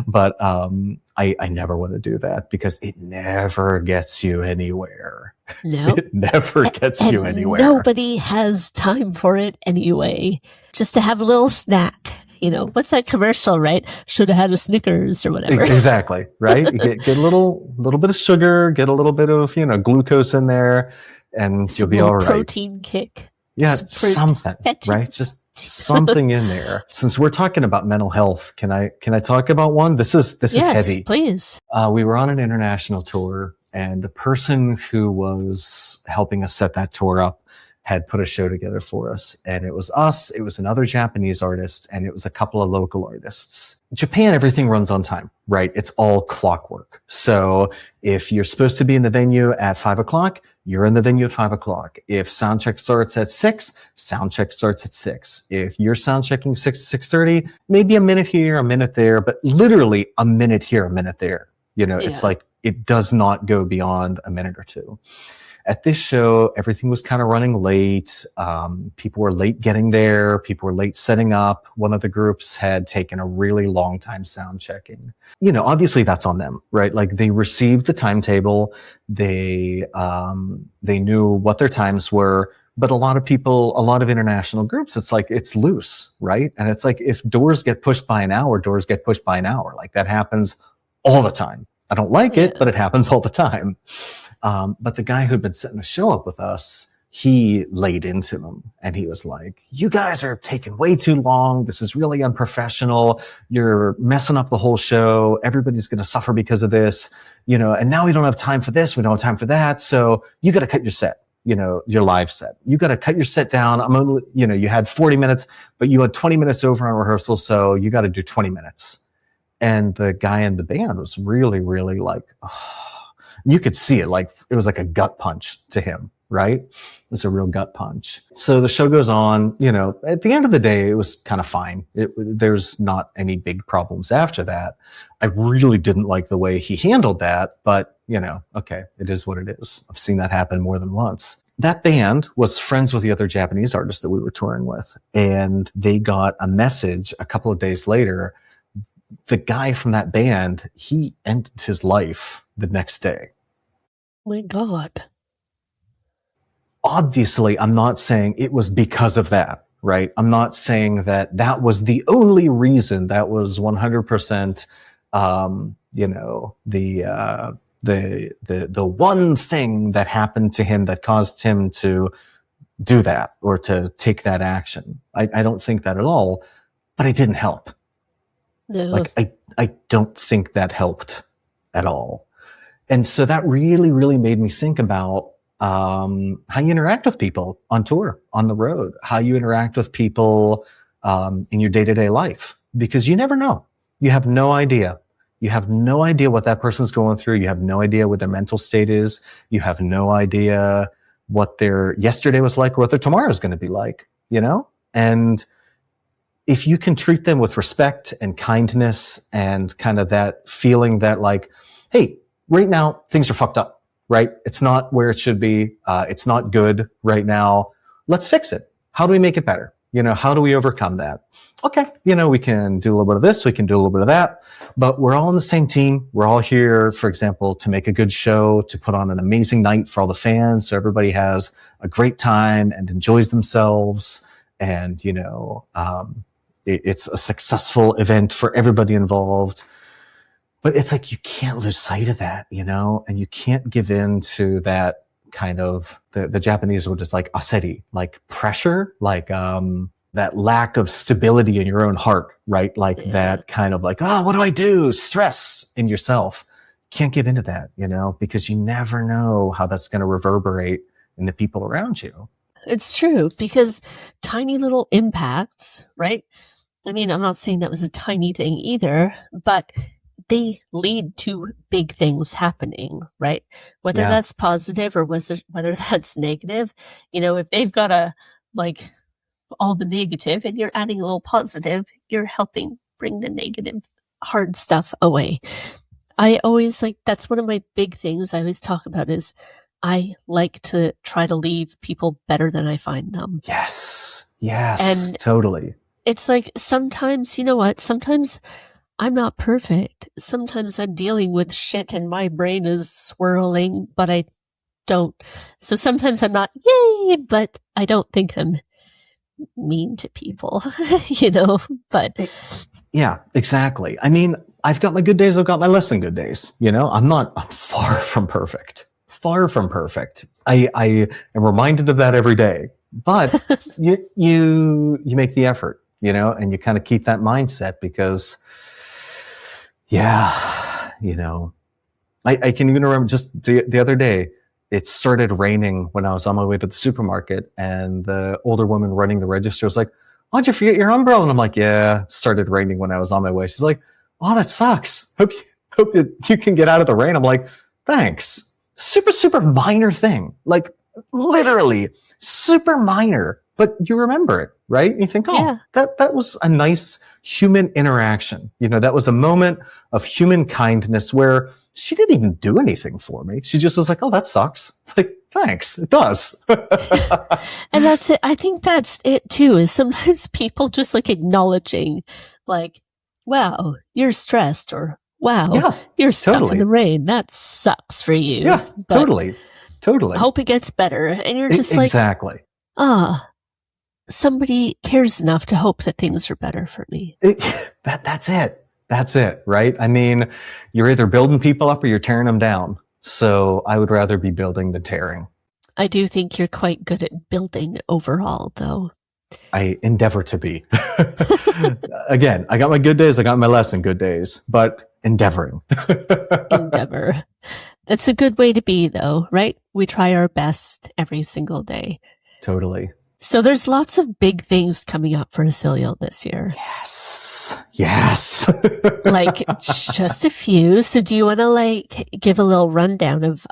But I never want to do that because it never gets you anywhere. No. It never gets you anywhere. Nobody has time for it anyway. Just to have a little snack. What's that commercial, right? Should have had a Snickers or whatever. Exactly, right? You get a little bit of sugar, get a little bit of, glucose in there, and you'll be all right. Protein kick. Yeah, something, right? Just something in there. Since we're talking about mental health, can I talk about one? This is heavy. Yes, please. We were on an international tour, and the person who was helping us set that tour up had put a show together for us. And it was us, it was another Japanese artist, and it was a couple of local artists. Japan, everything runs on time, right? It's all clockwork. So if you're supposed to be in the venue at 5:00, you're in the venue at 5:00. If sound check starts at 6, sound check starts at 6. If you're sound checking 6 to 6:30, maybe a minute here, a minute there, but literally a minute here, a minute there. It's like, it does not go beyond a minute or two. At this show, everything was kind of running late. People were late getting there. People were late setting up. One of the groups had taken a really long time sound checking. Obviously that's on them, right? Like, they received the timetable. They knew what their times were. But a lot of international groups, it's like, it's loose, right? And it's like, if doors get pushed by an hour, doors get pushed by an hour. Like, that happens all the time. I don't like it, but it happens all the time. But the guy who'd been setting the show up with us, he laid into him, and he was like, "You guys are taking way too long. This is really unprofessional. You're messing up the whole show. Everybody's going to suffer because of this, and now we don't have time for this. We don't have time for that. So you got to cut your set, your live set. You got to cut your set down. I'm only, you had 40 minutes, but you had 20 minutes over on rehearsal. So you got to do 20 minutes. And the guy in the band was really, really like, you could see it, like it was like a gut punch to him, right? It's a real gut punch. So the show goes on, at the end of the day, it was kind of fine. There's not any big problems after that. I really didn't like the way he handled that, but okay, it is what it is. I've seen that happen more than once. That band was friends with the other Japanese artists that we were touring with, and they got a message a couple of days later. The guy from that band, he ended his life the next day. My God. Obviously, I'm not saying it was because of that, right? I'm not saying that that was the only reason. That was 100%, the one thing that happened to him that caused him to do that or to take that action. I don't think that at all, but it didn't help. No. Like, I don't think that helped at all. And so that really, really made me think about how you interact with people on tour, on the road, how you interact with people in your day-to-day life, because you never know. You have no idea. You have no idea what that person's going through. You have no idea what their mental state is. You have no idea what their yesterday was like or what their tomorrow is going to be like, And if you can treat them with respect and kindness and kind of that feeling that like, hey, right now things are fucked up, right? It's not where it should be. It's not good right now. Let's fix it. How do we make it better? How do we overcome that? Okay. We can do a little bit of this. We can do a little bit of that, but we're all on the same team. We're all here, for example, to make a good show, to put on an amazing night for all the fans. So everybody has a great time and enjoys themselves. And, it's a successful event for everybody involved. But it's like, you can't lose sight of that, and you can't give in to that kind of, the Japanese word is like aseri, like pressure, like, that lack of stability in your own heart, right? Like that kind of like, what do I do? Stress in yourself. Can't give into that, because you never know how that's going to reverberate in the people around you. It's true, because tiny little impacts, right? I mean, I'm not saying that was a tiny thing either, but they lead to big things happening, right? Whether that's positive or whether that's negative, if they've got all the negative and you're adding a little positive, you're helping bring the negative hard stuff away. I always that's one of my big things I always talk about is I like to try to leave people better than I find them. Yes, and totally. It's like, sometimes, sometimes I'm not perfect. Sometimes I'm dealing with shit and my brain is swirling, but I don't. So sometimes I'm not, yay, but I don't think I'm mean to people, but. Yeah, exactly. I mean, I've got my good days. I've got my less than good days. I'm far from perfect. Far from perfect. I am reminded of that every day, but you make the effort. And you kind of keep that mindset because, I can even remember just the other day, it started raining when I was on my way to the supermarket, and the older woman running the register was like, "Why'd you forget your umbrella?" And I'm like, "Yeah, it started raining when I was on my way." She's like, "Oh, that sucks. Hope you can get out of the rain." I'm like, "Thanks." Super, super minor thing. Like, literally super minor, but you remember it, right? And you think, oh, that was a nice human interaction. That was a moment of human kindness where she didn't even do anything for me. She just was like, oh, that sucks. It's like, thanks. It does. And that's it. I think that's it too, is sometimes people just like acknowledging like, wow, you're stressed, or wow, you're stuck in the rain. That sucks for you. Yeah, totally. I hope it gets better. And you're just like, exactly. Somebody cares enough to hope that things are better for me. That's it. That's it, right? I mean, you're either building people up or you're tearing them down. So I would rather be building than tearing. I do think you're quite good at building overall, though. I endeavor to be. Again, I got my good days, I got my less than good days, but endeavoring. Endeavor. That's a good way to be, though, right? We try our best every single day. Totally. So there's lots of big things coming up for Isiliel this year. Yes. Like just a few. So do you want to give a little rundown of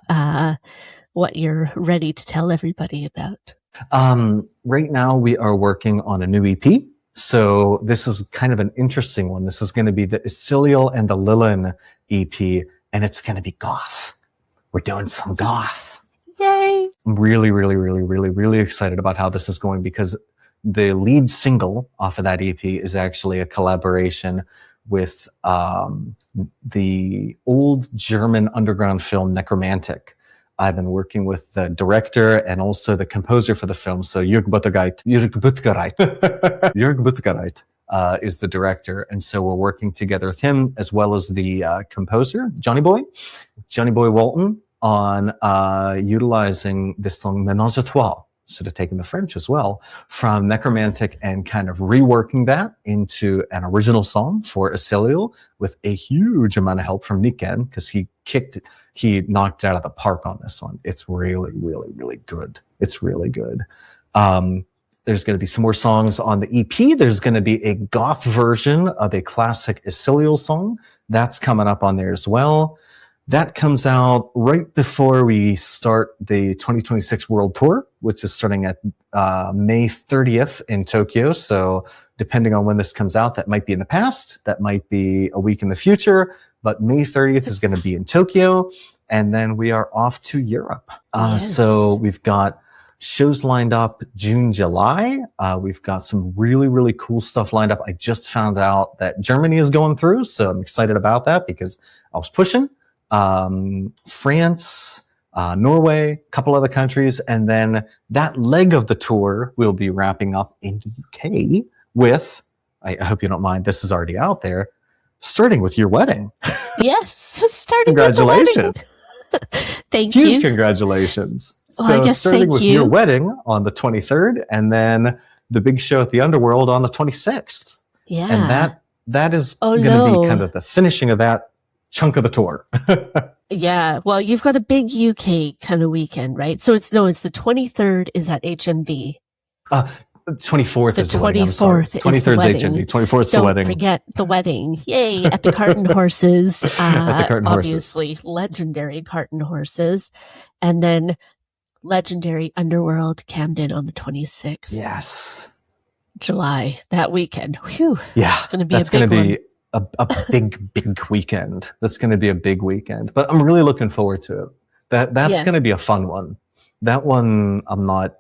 what you're ready to tell everybody about? Right now we are working on a new EP. So this is kind of an interesting one. This is going to be the Isiliel and the Lilin EP, and it's going to be goth. We're doing some goth. Yay. I'm really, really, really, really, really excited about how this is going, because the lead single off of that EP is actually a collaboration with the old German underground film Necromantic. I've been working with the director and also the composer for the film. So Jörg Buttergeit is the director. And so we're working together with him as well as the composer, Johnny Boy Walton, on utilizing this song Ménage à Trois, sort of taking the French as well, from Necromantic and kind of reworking that into an original song for Isiliel with a huge amount of help from Niken, because he knocked it out of the park on this one. It's really, really, really good. It's really good. There's going to be some more songs on the EP. There's going to be a goth version of a classic Isiliel song. That's coming up on there as well. That comes out right before we start the 2026 World Tour, which is starting at May 30th in Tokyo. So depending on when this comes out, that might be in the past, that might be a week in the future, but May 30th is going to be in Tokyo. And then we are off to Europe. So we've got shows lined up June, July. We've got some really, really cool stuff lined up. I just found out that Germany is going through, so I'm excited about that because I was pushing. France, Norway, a couple other countries, and then that leg of the tour will be wrapping up in the UK with, I hope you don't mind, this is already out there, starting with your wedding. Yes, starting Congratulations. with the wedding. Thank Huge you. Congratulations. Well, so I guess starting with you. your wedding on the 23rd, and then the big show at the Underworld on the 26th. Yeah. And that is going to be kind of the finishing of that chunk of the tour. Yeah. Well, you've got a big UK kind of weekend, right? So it's the 23rd is at HMV. 24th the is the wedding. 24th is the wedding. HMV. 24th is the wedding. Don't forget the wedding. Yay. At the Cart and Horses. At the Cart and obviously, legendary Cart and Horses. And then legendary Underworld Camden on the 26th. Yes. July, that weekend. Whew. Yeah. It's going to be a big one. A big weekend. That's going to be a big weekend, but I'm really looking forward to it. That's going to be a fun one. That one, I'm not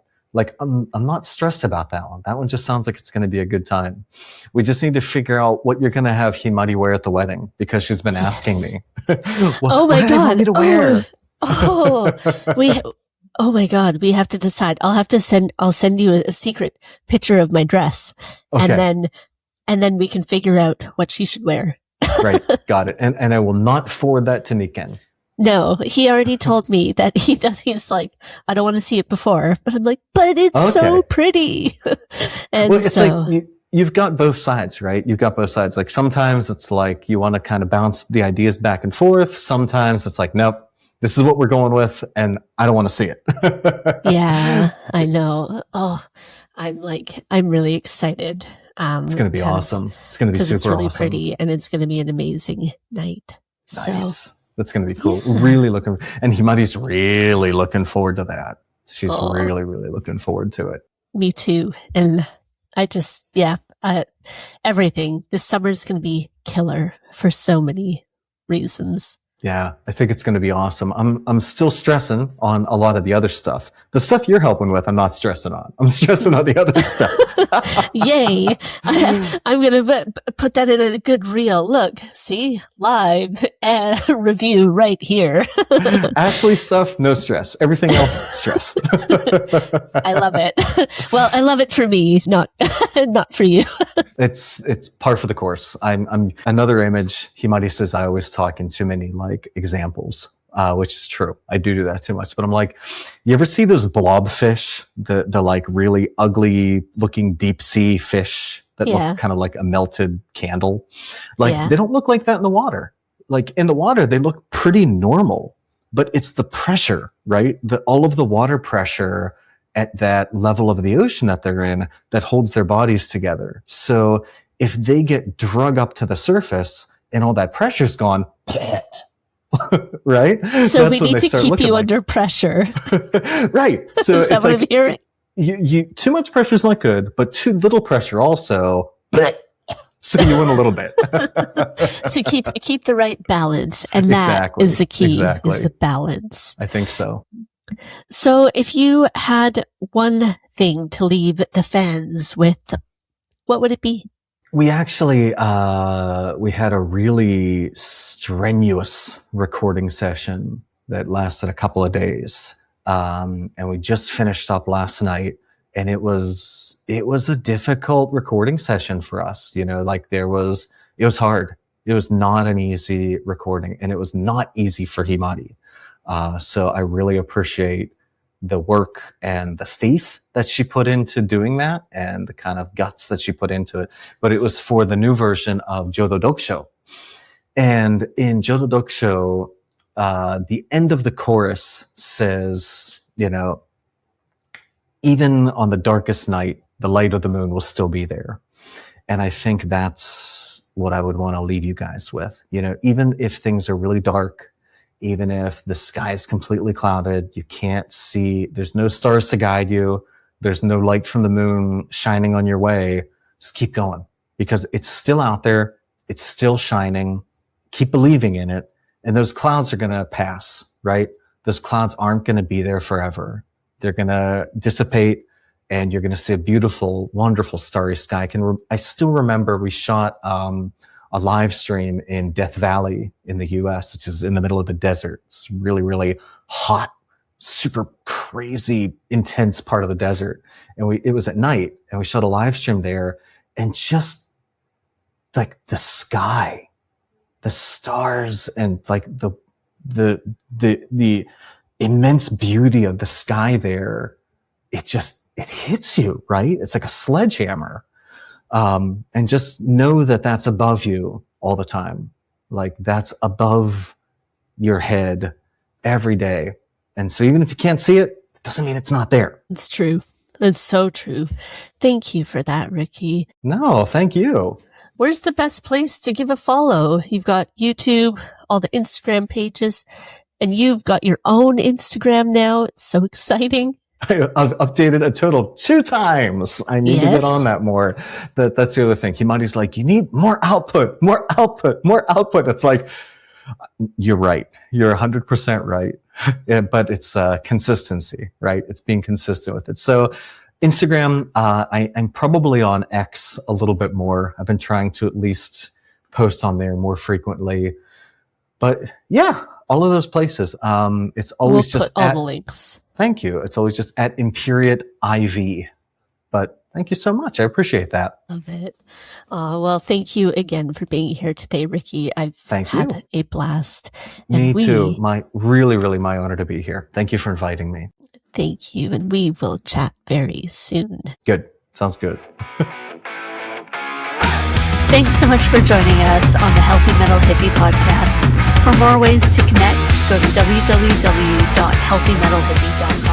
stressed about that one. That one just sounds like it's going to be a good time. We just need to figure out what you're going to have Himari wear at the wedding, because she's been asking me. Oh my God. To wear? Oh my God. We have to decide. I'll send you a secret picture of my dress. Okay. And then we can figure out what she should wear. Right. Got it. And I will not forward that to Niken. No, he already told me that he's like, I don't want to see it before, but I'm like, but it's so pretty. And well, it's like you've got both sides, right? You've got both sides. Like sometimes it's like you want to kind of bounce the ideas back and forth. Sometimes it's like, nope, this is what we're going with, and I don't want to see it. Yeah, I know. Oh, I'm really excited. It's going to be awesome. It's going to be super awesome. It's really pretty, and it's going to be an amazing night. Nice. So, that's going to be cool. Yeah. Really and Himari's really looking forward to that. She's really, really looking forward to it. Me too. And I just, everything. This summer's going to be killer for so many reasons. Yeah, I think it's going to be awesome. I'm still stressing on a lot of the other stuff. The stuff you're helping with, I'm not stressing on. I'm stressing on the other stuff. Yay. I'm going to put that in a good reel. Look, see, live review right here. Ashley stuff, no stress. Everything else, stress. I love it. Well, I love it for me, not for you. It's par for the course. I'm another image. Himari says I always talk in too many examples, which is true. I do that too much. But I'm like, you ever see those blobfish, the like really ugly looking deep sea fish that look kind of like a melted candle? They don't look like that in the water. Like in the water, they look pretty normal, but it's the pressure, right? All of the water pressure at that level of the ocean that they're in that holds their bodies together. So if they get drug up to the surface and all that pressure's gone, right? So we need to keep you under pressure. Right. So is that what I'm hearing? You too much pressure is not good, but too little pressure also. So you win a little bit. So keep the right balance, and that is the key. Exactly. Is the balance. I think so. So if you had one thing to leave the fans with, what would it be? We actually, we had a really strenuous recording session that lasted a couple of days. And we just finished up last night, and it was a difficult recording session for us. You know, it was hard. It was not an easy recording, and it was not easy for Himari. So I really appreciate the work and the faith that she put into doing that, and the kind of guts that she put into it. But it was for the new version of Jodo Dokusho. And in Jodo Dokusho, the end of the chorus says, you know, even on the darkest night, the light of the moon will still be there. And I think that's what I would want to leave you guys with. You know, even if things are really dark, even if the sky is completely clouded, you can't see, there's no stars to guide you, there's no light from the moon shining on your way, just keep going, because it's still out there, it's still shining, keep believing in it, and those clouds are going to pass, right? Those clouds aren't going to be there forever. They're going to dissipate, and you're going to see a beautiful, wonderful starry sky. I still remember we shot a live stream in Death Valley in the US, which is in the middle of the desert. It's really, really hot, super crazy, intense part of the desert. And it was at night, and we shot a live stream there, and just like the sky, the stars, and like the immense beauty of the sky there, it hits you, right? It's like a sledgehammer. And just know that that's above you all the time. Like that's above your head every day. And so even if you can't see it, it doesn't mean it's not there. It's true. It's so true. Thank you for that, Ricky. No, thank you. Where's the best place to give a follow? You've got YouTube, all the Instagram pages, and you've got your own Instagram now. It's so exciting. I've updated a total of 2 times. I need to get on that more. That's the other thing. Himari's like, you need more output, more output, more output. It's like, you're right. You're 100% right. Yeah, but it's consistency, right? It's being consistent with it. So Instagram, I'm probably on X a little bit more. I've been trying to at least post on there more frequently. But yeah, all of those places. It's always we'll just put all the links. Thank you. It's always just at Imperiet IV. But thank you so much. I appreciate that. Love it. Well, thank you again for being here today, Ricky. I've had a blast. Me too. Really my honor to be here. Thank you for inviting me. Thank you. And we will chat very soon. Good. Sounds good. Thanks so much for joining us on the Healthy Metal Hippie podcast. For more ways to connect, go to www.healthymetalhippie.com.